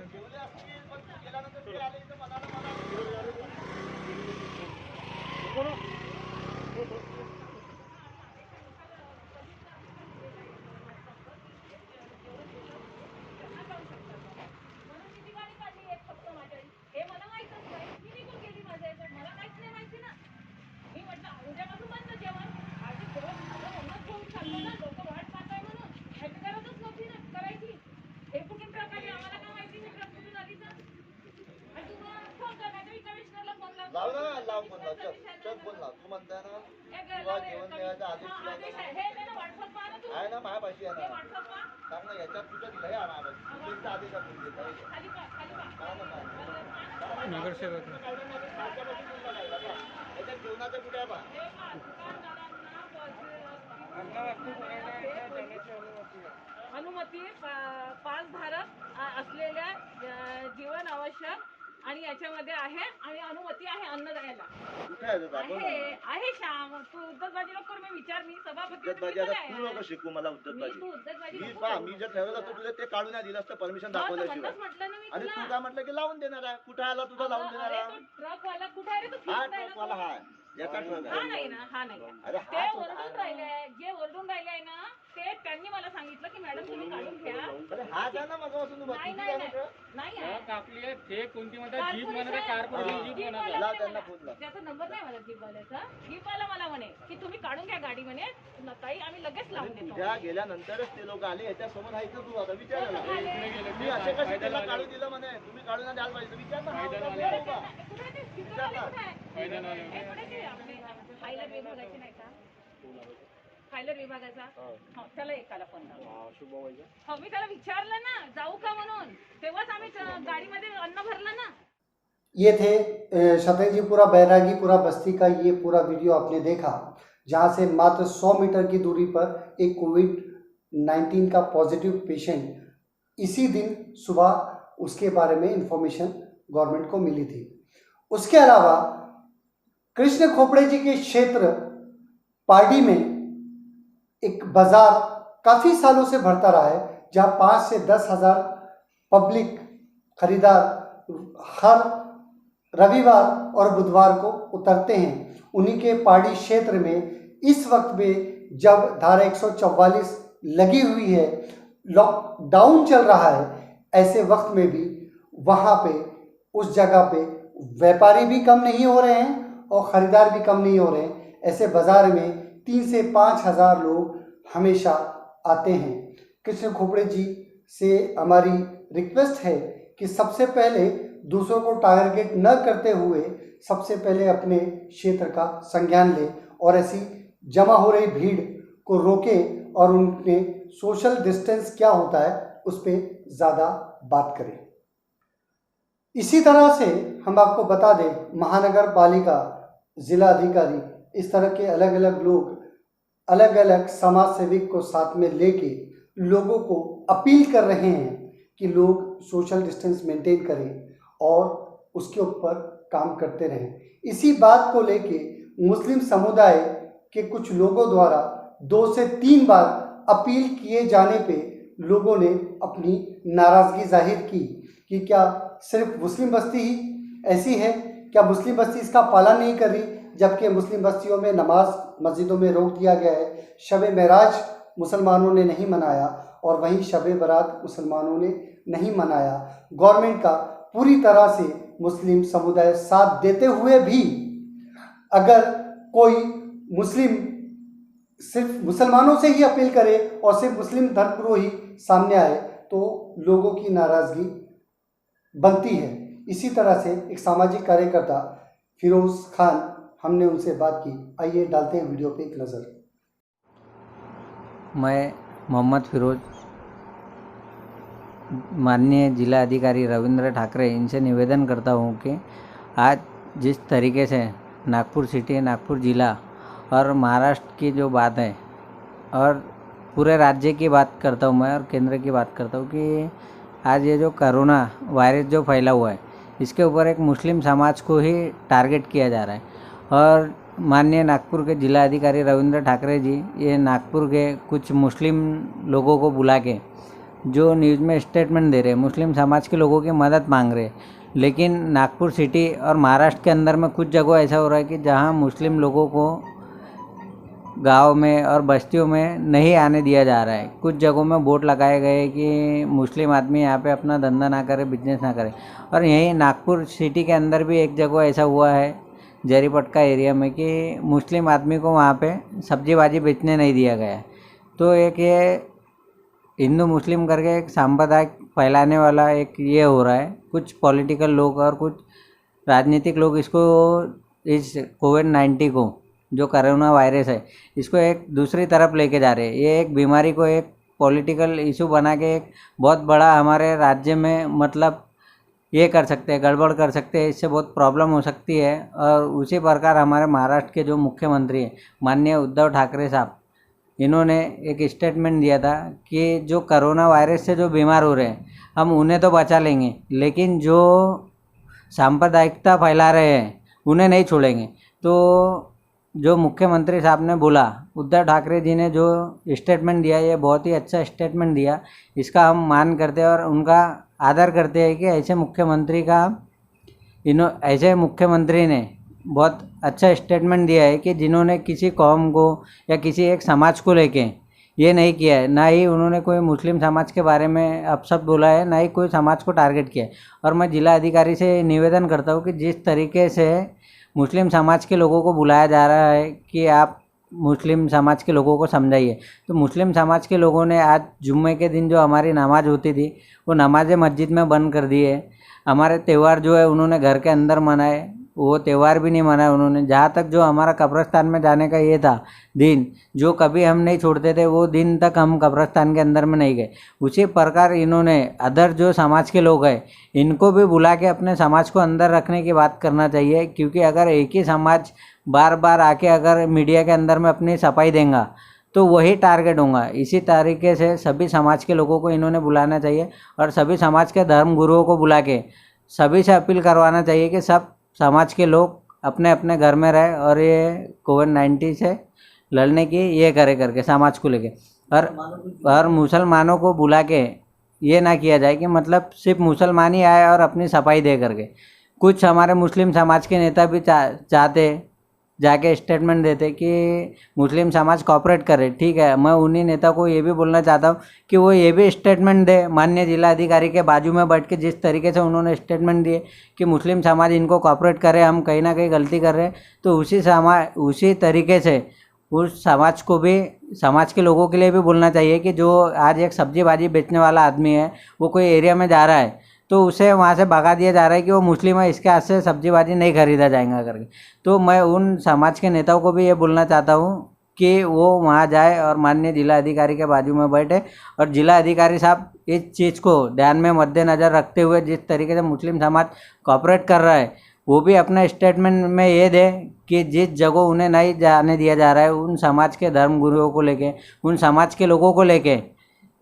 आहे ना माझ्यापाशी आहे ना, सांग ना याच्यात तुझं दिलंय माझ्यापाशी आदेश नगरसेवक याच्यात जेवणाचं कुठे आहे बा? अनुमती पास धारक असलेल्या जीवन आवश्यक आणि याच्यामध्ये आहे आणि अनुमती आहे अन्न द्यायला कुठे आहे दाखव ना. आहे श्याम तू उद्धतबाजी नको करू, मी विचार मी सभापती उद्धतबाजी आता तू नको शिकू मला उद्धतबाजी. तू उद्धतबाजी मी नको पहा करू. मी जर ठरवलं तर तुला ते काढून नाही दिलं असतं परमिशन दाखवल्याशिवाय. म्हटलं ना मी आणि तुला. तू काय म्हटलं की लावून देणार आहे. कुठे आला तुझा लावून देणार अरे आहे? तो ट्रकवाला कुठे आहे रे? तू हा फिरत आहे ना ट्रकवाला तो? हा आहे. याचा ट्रक हा आहे. नाही ना, हा नाही. अरे ते हा तो ओरडून राहिले, जे ओरडून राहिले ना ते त्यांनी मला सांगितलं की मॅडम तुम्ही काढून घ्या. अरे हा काय ना माझं असून नाही नाही नाही नाही आहे. आपली आहे ते कोणती म्हणतात जीप कारपोरेशन म्हणतात आहे. कारपोरेशन जीप जीपवाला म्हणतात. लाव नाही त्यांना मला. फोन लाव. त्याचा नंबर नाही मला जीपवाल्याचा. जीपवाला मला म्हणे की तुम्ही काढून घ्या गाडी म्हणे ताई आम्ही लगेच लावून देतो. तुझ्या गेल्यानंतरच ते लोक आले. याच्या समोर आहे तू आता विचारायला आले. मी असे कसे त्याला काढून दिलं म्हणे तुम्ही काढून द्यायला पाहिजे. विचार ना हा होता तो का? कुठे आहे ते? जीपवाले कुठे आहे? हे कुठे ते आपले फायलर विभागाचे नाही का? फायलर विभागाचा हो त्याला एकाला फोन लावला. हो मी त्याला विचारलं ना जाऊ का म्हणून, तेव्हाच आम्ही गाडीमध्ये अन्न भरलं ना. ये थे शतरंजीपुरा बैरागीपुरा बस्ती का ये पूरा वीडियो आपने देखा, जहां से मात्र 100 मीटर की दूरी पर एक कोविड-19 का पॉजिटिव पेशेंट इसी दिन सुबह उसके बारे में इंफॉर्मेशन गवर्नमेंट को मिली थी। उसके अलावा कृष्ण खोपड़े जी के क्षेत्र पार्टी में एक बाजार काफ़ी सालों से भरता रहा है, जहां 5 से 10 हज़ार पब्लिक खरीदार हर रविवार और बुधवार को उतरते हैं। उन्हीं के पहाड़ी क्षेत्र में इस वक्त में जब धारा 144 लगी हुई है, लॉकडाउन चल रहा है, ऐसे वक्त में भी वहाँ पे उस जगह पे व्यापारी भी कम नहीं हो रहे हैं और ख़रीदार भी कम नहीं हो रहे हैं। ऐसे बाज़ार में 3 से 5 हज़ार लोग हमेशा आते हैं। कृष्ण खोपड़े जी से हमारी रिक्वेस्ट है कि सबसे पहले दूसरों को टारगेट न करते हुए सबसे पहले अपने क्षेत्र का संज्ञान लें और ऐसी जमा हो रही भीड़ को रोकें और उनमें सोशल डिस्टेंस क्या होता है उस पर ज़्यादा बात करें। इसी तरह से हम आपको बता दें, महानगर पालिका, जिला अधिकारी, इस तरह के अलग अलग लोग अलग अलग समाज सेविक को साथ में लेके लोगों को अपील कर रहे हैं कि लोग सोशल डिस्टेंस मेंटेन करें और उसके ऊपर काम करते रहें। इसी बात को लेके मुस्लिम समुदाय के कुछ लोगों द्वारा 2 से 3 बार अपील किए जाने पे लोगों ने अपनी नाराज़गी जाहिर की कि क्या सिर्फ मुस्लिम बस्ती ही ऐसी है, क्या मुस्लिम बस्ती इसका पालन नहीं कर रही, जबकि मुस्लिम बस्तियों में नमाज मस्जिदों में रोक दिया गया है। शब मेराज मुसलमानों ने नहीं मनाया और वहीं शब बरात मुसलमानों ने नहीं मनाया। गवर्नमेंट का पूरी तरह से मुस्लिम समुदाय साथ देते हुए भी अगर कोई मुस्लिम सिर्फ मुसलमानों से ही अपील करे और सिर्फ मुस्लिम धर्मद्रोही सामने आए तो लोगों की नाराज़गी बनती है। इसी तरह से एक सामाजिक कार्यकर्ता फिरोज़ खान, हमने उनसे बात की। आइए डालते हैं वीडियो पे एक नज़र। मैं मोहम्मद फिरोज, माननीय जिला अधिकारी रविंद्र ठाकरे, इनसे निवेदन करता हूं कि आज जिस तरीके से नागपुर सिटी, नागपुर ज़िला और महाराष्ट्र की जो बात है और पूरे राज्य की बात करता हूं मैं और केंद्र की बात करता हूं कि आज ये जो कोरोना वायरस जो फैला हुआ है इसके ऊपर एक मुस्लिम समाज को ही टारगेट किया जा रहा है। और माननीय नागपुर के जिला अधिकारी रविंद्र ठाकरे जी ये नागपुर के कुछ मुस्लिम लोगों को बुला के जो न्यूज़ में स्टेटमेंट दे रहे हैं, मुस्लिम समाज के लोगों की मदद मांग रहे हैं, लेकिन नागपुर सिटी और महाराष्ट्र के अंदर में कुछ जगह ऐसा हो रहा है कि जहां मुस्लिम लोगों को गांव में और बस्तियों में नहीं आने दिया जा रहा है। कुछ जगहों में बोर्ड लगाए गए कि मुस्लिम आदमी यहाँ पे अपना धंधा ना करे, बिजनेस ना करे। और यहीं नागपुर सिटी के अंदर भी एक जगह ऐसा हुआ है जरीपटका एरिया में कि मुस्लिम आदमी को वहाँ पे सब्जी भाजी बेचने नहीं दिया गया है। तो एक ये हिंदू मुस्लिम करके एक सांप्रदायिक फैलाने वाला एक ये हो रहा है। कुछ पॉलिटिकल लोग और कुछ राजनीतिक लोग इसको, इस कोविड-19 को, जो कोरोना वायरस है, इसको एक दूसरी तरफ लेके जा रहे हैं। ये एक बीमारी को एक पॉलिटिकल इशू बना के एक बहुत बड़ा हमारे राज्य में मतलब ये कर सकते हैं, गड़बड़ कर सकते हैं, इससे बहुत प्रॉब्लम हो सकती है। और उसी प्रकार हमारे महाराष्ट्र के जो मुख्यमंत्री हैं माननीय उद्धव ठाकरे साहब, इन्होंने एक स्टेटमेंट दिया था कि जो कोरोना वायरस से जो बीमार हो रहे हैं हम उन्हें तो बचा लेंगे, लेकिन जो सांप्रदायिकता फैला रहे हैं उन्हें नहीं छोड़ेंगे। तो जो मुख्यमंत्री साहब ने बोला, उद्धव ठाकरे जी ने जो स्टेटमेंट दिया, ये बहुत ही अच्छा स्टेटमेंट दिया। इसका हम मान करते हैं और उनका आदर करते हैं कि ऐसे मुख्यमंत्री ने बहुत अच्छा स्टेटमेंट दिया है कि जिन्होंने किसी कौम को या किसी एक समाज को लेके ये नहीं किया है, ना ही उन्होंने कोई मुस्लिम समाज के बारे में अपशब्द बोला है, ना ही कोई समाज को टारगेट किया है। और मैं जिला अधिकारी से निवेदन करता हूँ कि जिस तरीके से मुस्लिम समाज के लोगों को बुलाया जा रहा है कि आप मुस्लिम समाज के लोगों को समझाइए, तो मुस्लिम समाज के लोगों ने आज जुम्मे के दिन जो हमारी नमाज़ होती थी वो नमाज़ें मस्जिद में बंद कर दी है। हमारे त्यौहार जो है उन्होंने घर के अंदर मनाए, वो त्यौहार भी नहीं मनाया उन्होंने। जहाँ तक जो हमारा कब्रिस्तान में जाने का ये था दिन, जो कभी हम नहीं छोड़ते थे, वो दिन तक हम कब्रिस्तान के अंदर में नहीं गए। उसी प्रकार इन्होंने अदर जो समाज के लोग हैं इनको भी बुला के अपने समाज को अंदर रखने की बात करना चाहिए, क्योंकि अगर एक ही समाज बार बार आके अगर मीडिया के अंदर में अपनी सफाई देगा तो वही टारगेट होगा। इसी तरीके से सभी समाज के लोगों को इन्होंने बुलाना चाहिए और सभी समाज के धर्म गुरुओं को बुला के सभी से अपील करवाना चाहिए कि सब समाज के लोग अपने अपने घर में रहे और ये कोविड-19 से लड़ने की ये करे करके समाज को लेके। और मुसलमानों को बुला के ये ना किया जाए कि मतलब सिर्फ मुसलमान ही आए और अपनी सफाई दे करके। कुछ हमारे मुस्लिम समाज के नेता भी चाहते जाके स्टेटमेंट देते कि मुस्लिम समाज कॉपरेट करे। ठीक है, मैं उन्हीं नेता को ये भी बोलना चाहता हूँ कि वो ये भी स्टेटमेंट दे माननीय जिला अधिकारी के बाजू में बैठ के। जिस तरीके से उन्होंने स्टेटमेंट दिए कि मुस्लिम समाज इनको कॉपरेट करे, हम कहीं ना कहीं गलती कर रहे हैं, तो उसी तरीके से उस समाज को भी, समाज के लोगों के लिए भी बोलना चाहिए कि जो आज एक सब्जी भाजी बेचने वाला आदमी है वो कोई एरिया में जा रहा है तो उसे वहाँ से भगा दिया जा रहा है कि वो मुस्लिम है, इसके हाथ से सब्जी भाजी नहीं खरीदा जाएगा करके। तो मैं उन समाज के नेताओं को भी ये बोलना चाहता हूँ कि वो वहाँ जाए और माननीय जिला अधिकारी के बाजू में बैठे और जिला अधिकारी साहब इस चीज़ को ध्यान में मद्देनज़र रखते हुए जिस तरीके से मुस्लिम समाज कॉपरेट कर रहा है वो भी अपने स्टेटमेंट में ये दे कि जिस जगह उन्हें नहीं जाने दिया जा रहा है उन समाज के धर्म गुरुओं को लेके, उन समाज के लोगों को लेके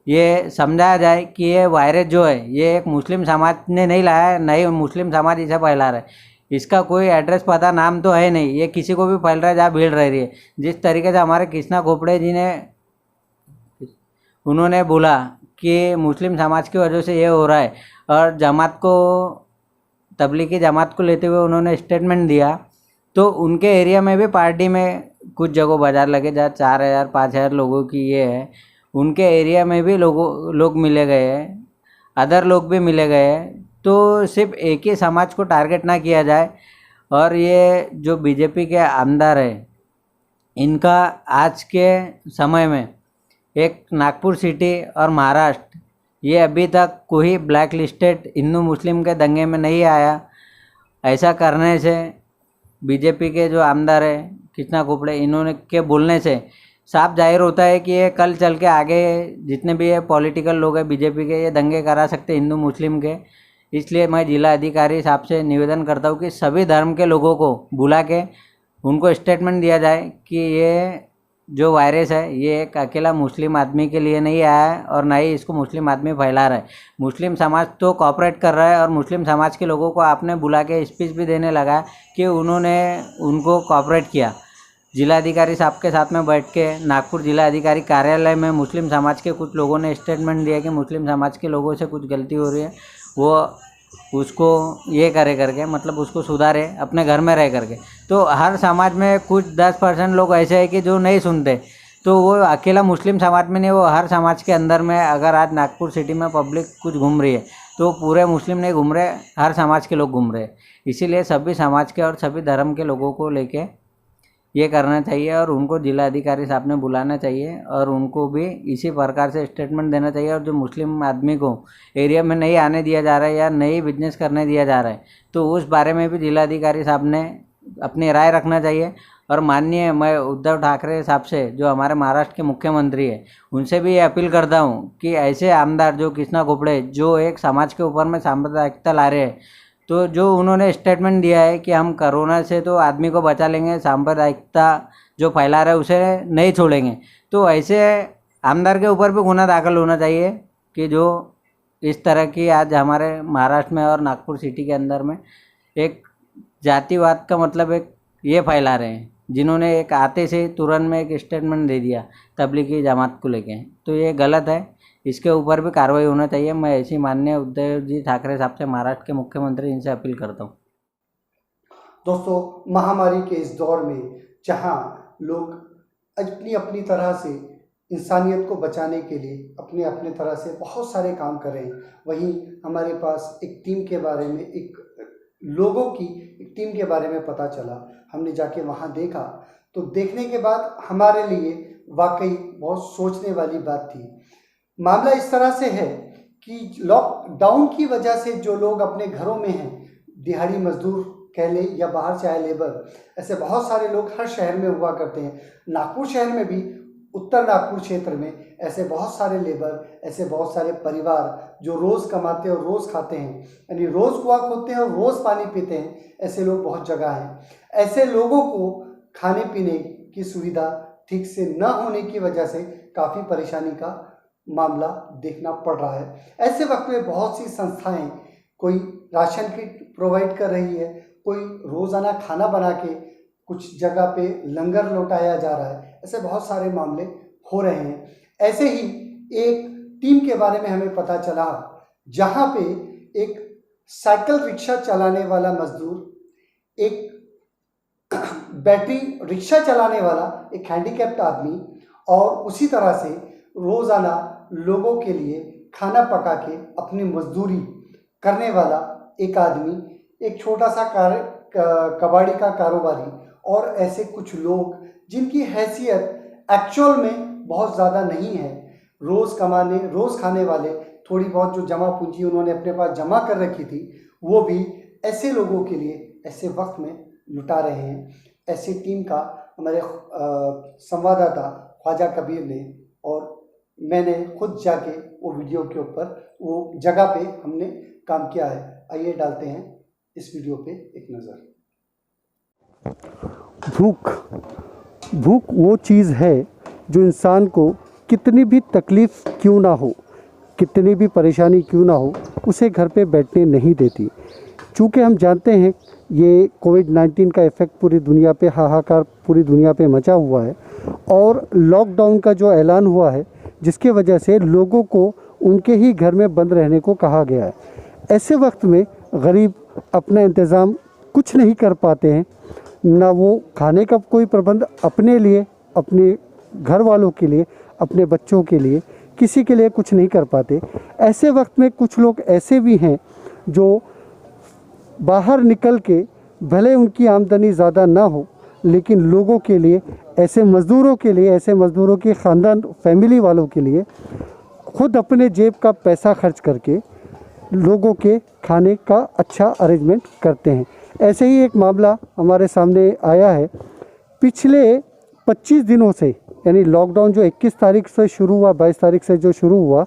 ये समझाया जाए कि ये वायरस जो है ये एक मुस्लिम समाज ने नहीं लाया है, नहीं मुस्लिम समाज इसे फैला रहा है। इसका कोई एड्रेस पता नाम तो है नहीं, ये किसी को भी फैल रहा है जहाँ भीड़ रह रही है। जिस तरीके से हमारे कृष्णा खोपड़े जी ने उन्होंने बोला कि मुस्लिम समाज की वजह से ये हो रहा है और जमात को तबलीगी जमात को लेते हुए उन्होंने स्टेटमेंट दिया, तो उनके एरिया में भी पार्टी में कुछ जगह बाजार लगे जहाँ 4,000 5,000 लोगों की ये है, उनके एरिया में भी लोग मिले गए हैं, अदर लोग भी मिले गए हैं। तो सिर्फ एक ही समाज को टारगेट ना किया जाए। और ये जो बीजेपी के आमदार है इनका आज के समय में एक नागपुर सिटी और महाराष्ट्र ये अभी तक कोई ब्लैक लिस्टेड हिंदू मुस्लिम के दंगे में नहीं आया। ऐसा करने से बीजेपी के जो आमदार है कृष्णा खोपड़े इन्होंने के बोलने से साफ जाहिर होता है कि ये कल चल के आगे जितने भी ये पॉलिटिकल लोग हैं बीजेपी के ये दंगे करा सकते हिंदू मुस्लिम के। इसलिए मैं जिला अधिकारी साहब से निवेदन करता हूँ कि सभी धर्म के लोगों को बुला के उनको स्टेटमेंट दिया जाए कि ये जो वायरस है ये एक अकेला मुस्लिम आदमी के लिए नहीं आया है और ना ही इसको मुस्लिम आदमी फैला रहा है। मुस्लिम समाज तो कॉपरेट कर रहा है और मुस्लिम समाज के लोगों को आपने बुला के स्पीच भी देने लगा कि उन्होंने उनको कॉपरेट किया। जिलाधिकारी साहब के साथ में बैठ के नागपुर जिला अधिकारी कार्यालय में मुस्लिम समाज के कुछ लोगों ने स्टेटमेंट दिया कि मुस्लिम समाज के लोगों से कुछ गलती हो रही है, वो उसको ये करे करके मतलब उसको सुधारे अपने घर में रह करके। तो हर समाज में कुछ 10% लोग ऐसे हैं कि जो नहीं सुनते, तो वो अकेला मुस्लिम समाज में नहीं, वो हर समाज के अंदर में अगर आज नागपुर सिटी में पब्लिक कुछ घूम रही है तो पूरे मुस्लिम नहीं घूम रहे, हर समाज के लोग घूम रहे हैं। इसीलिए सभी समाज के और सभी धर्म के लोगों को लेके ये करना चाहिए और उनको जिला अधिकारी साहब ने बुलाना चाहिए और उनको भी इसी प्रकार से स्टेटमेंट देना चाहिए। और जो मुस्लिम आदमी को एरिया में नहीं आने दिया जा रहा है या नहीं बिजनेस करने दिया जा रहा है तो उस बारे में भी जिला अधिकारी साहब ने अपनी राय रखना चाहिए। और माननीय मैं उद्धव ठाकरे साहब से जो हमारे महाराष्ट्र के मुख्यमंत्री है उनसे भी ये अपील करता हूँ कि ऐसे आमदार जो कृष्णा खोपड़े जो एक समाज के ऊपर में सांप्रदायिकता ला रहे हैं, तो जो उन्होंने स्टेटमेंट दिया है कि हम कोरोना से तो आदमी को बचा लेंगे, सांप्रदायिकता जो फैला रहा है उसे नहीं छोड़ेंगे, तो ऐसे आमदार के ऊपर भी गुना दाखिल होना चाहिए कि जो इस तरह की आज हमारे महाराष्ट्र में और नागपुर सिटी के अंदर में एक जातिवाद का मतलब एक ये फैला रहे हैं, जिन्होंने एक आते से तुरंत में एक स्टेटमेंट दे दिया तबलीगी जमात को लेके, तो ये गलत है, इसके ऊपर भी कार्रवाई होना चाहिए। मैं ऐसी माननीय उद्धव जी ठाकरे साहब से महाराष्ट्र के मुख्यमंत्री इनसे अपील करता हूँ। दोस्तों, महामारी के इस दौर में जहां लोग अपनी अपनी तरह से इंसानियत को बचाने के लिए अपने अपने तरह से बहुत सारे काम कर रहे हैं, वहीं हमारे पास एक टीम के बारे में लोगों की एक टीम के बारे में पता चला। हमने जाके वहां देखा तो देखने के बाद हमारे लिए वाकई बहुत सोचने वाली बात थी। मामला इस तरह से है कि लॉकडाउन की वजह से जो लोग अपने घरों में हैं, दिहाड़ी मजदूर कह ले या बाहर से आए लेबर, ऐसे बहुत सारे लोग हर शहर में हुआ करते हैं। नागपुर शहर में भी, उत्तर नागपुर क्षेत्र में ऐसे बहुत सारे लेबर, ऐसे बहुत सारे परिवार जो रोज़ कमाते हैं और रोज़ खाते हैं, यानी रोज़ कुआं खोदते हैं और रोज़ पानी पीते हैं, ऐसे लोग बहुत जगह हैं। ऐसे लोगों को खाने पीने की सुविधा ठीक से न होने की वजह से काफ़ी परेशानी का मामला देखना पड़ रहा है। ऐसे वक्त में बहुत सी संस्थाएं कोई राशन किट प्रोवाइड कर रही है, कोई रोज़ाना खाना बना के कुछ जगह पे लंगर लौटाया जा रहा है, ऐसे बहुत सारे मामले हो रहे हैं। ऐसे ही एक टीम के बारे में हमें पता चला जहाँ पे एक साइकिल रिक्शा चलाने वाला मजदूर, एक बैटरी रिक्शा चलाने वाला एक हैंडीकैप्ड आदमी और उसी तरह से रोज़ाना लोगों के लिए खाना पका के अपनी मजदूरी करने वाला एक आदमी, एक छोटा सा कबाड़ी का कारोबारी और ऐसे कुछ लोग जिनकी हैसियत एक्चुअल में बहुत ज़्यादा नहीं है, रोज़ कमाने रोज़ खाने वाले, थोड़ी बहुत जो जमा पूंजी उन्होंने अपने पास जमा कर रखी थी वो भी ऐसे लोगों के लिए ऐसे वक्त में लुटा रहे हैं। ऐसी टीम का हमारे संवाददाता ख्वाजा कबीर ने, और मैंने खुद जाके वो वीडियो के ऊपर वो जगह पे हमने काम किया है। आइए डालते हैं इस वीडियो पे एक नज़र। भूख वो चीज़ है जो इंसान को कितनी भी तकलीफ़ क्यों ना हो, कितनी भी परेशानी क्यों ना हो, उसे घर पे बैठने नहीं देती। चूँकि हम जानते हैं ये कोविड-19 का इफ़ेक्ट पूरी दुनिया पे, हाहाकार पूरी दुनिया पे मचा हुआ है, और लॉकडाउन का जो ऐलान हुआ है जिसके वजह से लोगों को उनके ही घर में बंद रहने को कहा गया है। ऐसे वक्त में गरीब अपना इंतज़ाम कुछ नहीं कर पाते हैं, ना वो खाने का कोई प्रबंध अपने लिए, अपने घर वालों के लिए, अपने बच्चों के लिए, किसी के लिए कुछ नहीं कर पाते। ऐसे वक्त में कुछ लोग ऐसे भी हैं जो बाहर निकल के, भले उनकी आमदनी ज़्यादा ना हो, लेकिन लोगों के लिए, ऐसे मज़दूरों के लिए, ऐसे मज़दूरों के ख़ानदान फैमिली वालों के लिए खुद अपने जेब का पैसा खर्च करके लोगों के खाने का अच्छा अरेंजमेंट करते हैं। ऐसे ही एक मामला हमारे सामने आया है। पिछले 25 दिनों से, यानी लॉकडाउन जो 21 तारीख से शुरू हुआ, 22 तारीख से जो शुरू हुआ,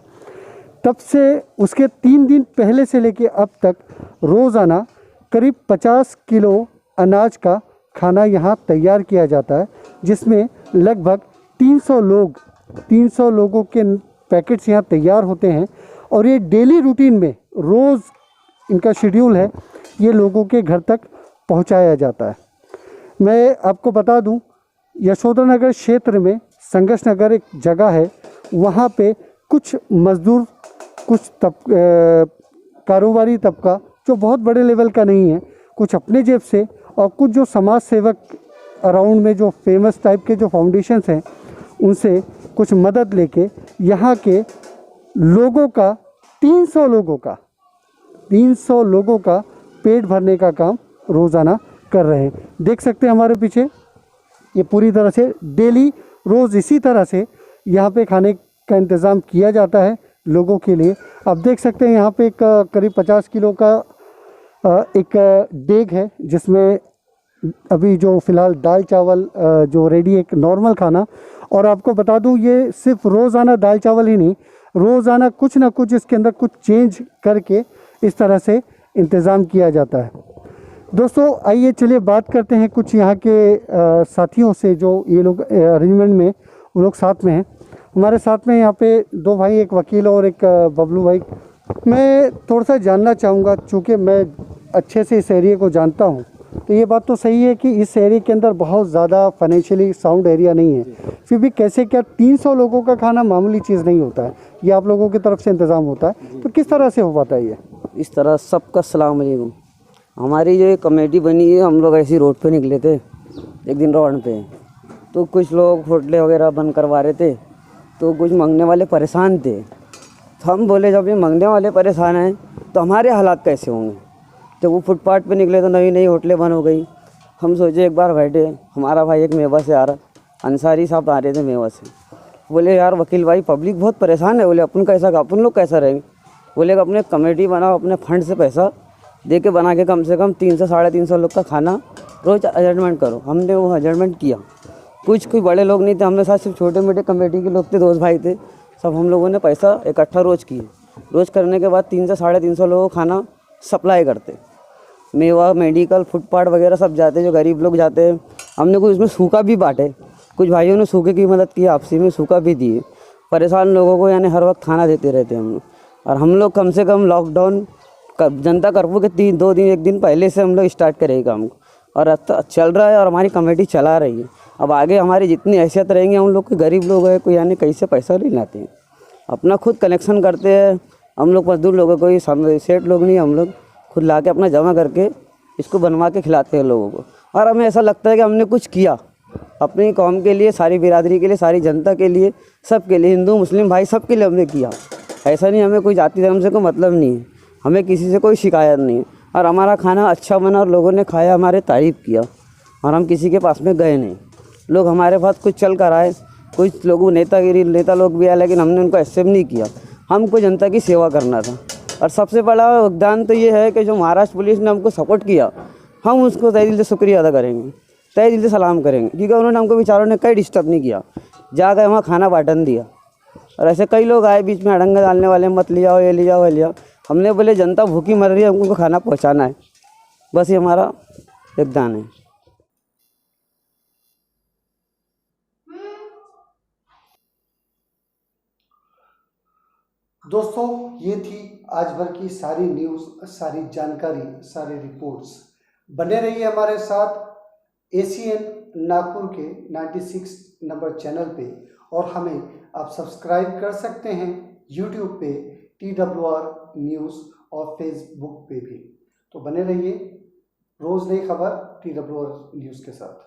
तब से उसके 3 दिन पहले से लेके अब तक रोज़ाना करीब 50 किलो अनाज का खाना यहाँ तैयार किया जाता है, जिसमें लगभग 300 लोगों के पैकेट्स यहाँ तैयार होते हैं। और ये डेली रूटीन में रोज़ इनका शेड्यूल है, ये लोगों के घर तक पहुँचाया जाता है। मैं आपको बता दूं, यशोधरानगर क्षेत्र में संघर्ष नगर एक जगह है, वहाँ पे कुछ मज़दूर, कुछ कारोबारी तबका जो बहुत बड़े लेवल का नहीं है, कुछ अपने जेब से, और कुछ जो समाज सेवक अराउंड में जो फेमस टाइप के जो फाउंडेशंस हैं, उनसे कुछ मदद लेके यहाँ के लोगों का 300 लोगों का पेट भरने का काम रोज़ाना कर रहे हैं। देख सकते हैं हमारे पीछे, ये पूरी तरह से डेली रोज़ इसी तरह से यहाँ पे खाने का इंतज़ाम किया जाता है लोगों के लिए। आप देख सकते हैं यहाँ पे एक करीब 50 किलो का एक डेग है, जिसमें अभी जो फ़िलहाल दाल चावल जो रेडी, एक नॉर्मल खाना। और आपको बता दूँ, ये सिर्फ रोज़ाना दाल चावल ही नहीं, रोज़ाना कुछ ना कुछ इसके अंदर कुछ चेंज करके इस तरह से इंतज़ाम किया जाता है। दोस्तों आइए चलिए बात करते हैं कुछ यहाँ के साथियों से, जो ये लोग अरेंजमेंट में वो लोग साथ में हैं। हमारे साथ में यहाँ पे 2 भाई, एक वकील और एक बबलू भाई। मैं थोड़ा सा जानना चाहूँगा, चूँकि मैं अच्छे से इस एरिया को जानता हूँ, तो ये बात तो सही है कि इस एरिया के अंदर बहुत ज़्यादा फाइनेंशियली साउंड एरिया नहीं है, फिर भी कैसे क्या 300 लोगों का खाना मामूली चीज़ नहीं होता है, ये आप लोगों की तरफ से इंतज़ाम होता है, तो किस तरह से हो पाता है ये? इस तरह सबका अस्सलाम वालेकुम। हमारी जो कमेटी बनी है, हम लोग ऐसी रोड पे निकले थे एक दिन रोड पे, तो कुछ लोग होटलें वगैरह बंद करवा रहे थे, तो कुछ मांगने वाले परेशान थे। तो हम बोले जब ये मांगने वाले परेशान हैं तो हमारे हालात कैसे होंगे। जब वो फुटपाथ पे निकले तो नई नई होटलें बंद हो गई। हम सोचे एक बार बैठे, हमारा भाई एक मेवा से आ रहा, अंसारी साहब आ रहे थे मेवा से, बोले यार वकील भाई पब्लिक बहुत परेशान है। बोले अपन लोग कैसा रहेंगे। बोले अपने कमेटी बनाओ, अपने फंड से पैसा दे के बना के कम से कम 300-350 लोग का खाना रोज़ अरेंजमेंट करो। हमने वो अरेंजमेंट किया। कोई बड़े लोग नहीं थे, हमारे साथ सिर्फ छोटे मोटे कमेटी के लोग थे, दोस्त भाई थे। सब हम लोगों ने पैसा इकट्ठा रोज़ किए। रोज़ करने के बाद 300-350 लोगों को खाना सप्लाई करते। मेवा, मेडिकल, फुटपाथ वगैरह सब जाते, जो गरीब लोग जाते हैं। हमने कुछ उसमें सूखा भी बांटे, कुछ भाइयों ने सूखे की मदद की, आपसी में सूखा भी दिए। परेशान लोगों को यानी हर वक्त खाना देते रहते हम लोग। और हम लोग कम से कम लॉकडाउन जनता कर्फ्यू के 2 दिन 1 दिन पहले से हम लोग स्टार्ट करेंगे काम को, और चल रहा है और हमारी कमेटी चला रही है। अब आगे हमारी जितनी हैसियत रहेंगे, हम लोग के गरीब लोग हैं, कोई यानी कैसे पैसा नहीं लाते हैं, अपना खुद कलेक्शन करते हैं। हम लोग मजदूर लोगों को, सेठ लोग नहीं, हम लोग खुद ला के अपना जमा करके इसको बनवा के खिलाते हैं लोगों को। और हमें ऐसा लगता है कि हमने कुछ किया अपनी कौम के लिए, सारी बिरादरी के लिए, सारी जनता के लिए, सब के लिए, हिंदू मुस्लिम भाई सब के लिए हमने किया। ऐसा नहीं, हमें कोई जाति धर्म से कोई मतलब नहीं है, हमें किसी से कोई शिकायत नहीं है। और हमारा खाना अच्छा बना और लोगों ने खाया, हमारे तारीफ़ किया, और हम किसी के पास में गए नहीं। लोग हमारे पास कुछ चल कर आए, कुछ लोगों नेता लोग भी आए, लेकिन हमने उनको एक्सेप्ट नहीं किया। हमको जनता की सेवा करना था। और सबसे बड़ा योगदान तो ये है कि जो महाराष्ट्र पुलिस ने हमको सपोर्ट किया, हम उसको तहे दिल से शुक्रिया अदा करेंगे। तय दिल से सलाम करेंगे, क्योंकि उन्होंने हमको बेचारों ने कहीं डिस्टर्ब नहीं किया, जाकर वहाँ खाना बांटन दिया। और ऐसे कई लोग आए बीच में अड़ंगा डालने वाले, मत ले जाओ, ये ले जाओ, ये ले जाओ। हमने बोले जनता भूखी मर रही है, हमको खाना पहुँचाना है, बस ये हमारा योगदान है। दोस्तों, ये थी आज भर की सारी न्यूज़, सारी जानकारी, सारी रिपोर्ट्स। बने रहिए हमारे साथ ACN नागपुर के 96 नंबर चैनल पे, और हमें आप सब्सक्राइब कर सकते हैं YouTube पे TWR न्यूज़ और फेसबुक पे भी। तो बने रहिए रोज़ नई खबर TWR न्यूज़ के साथ।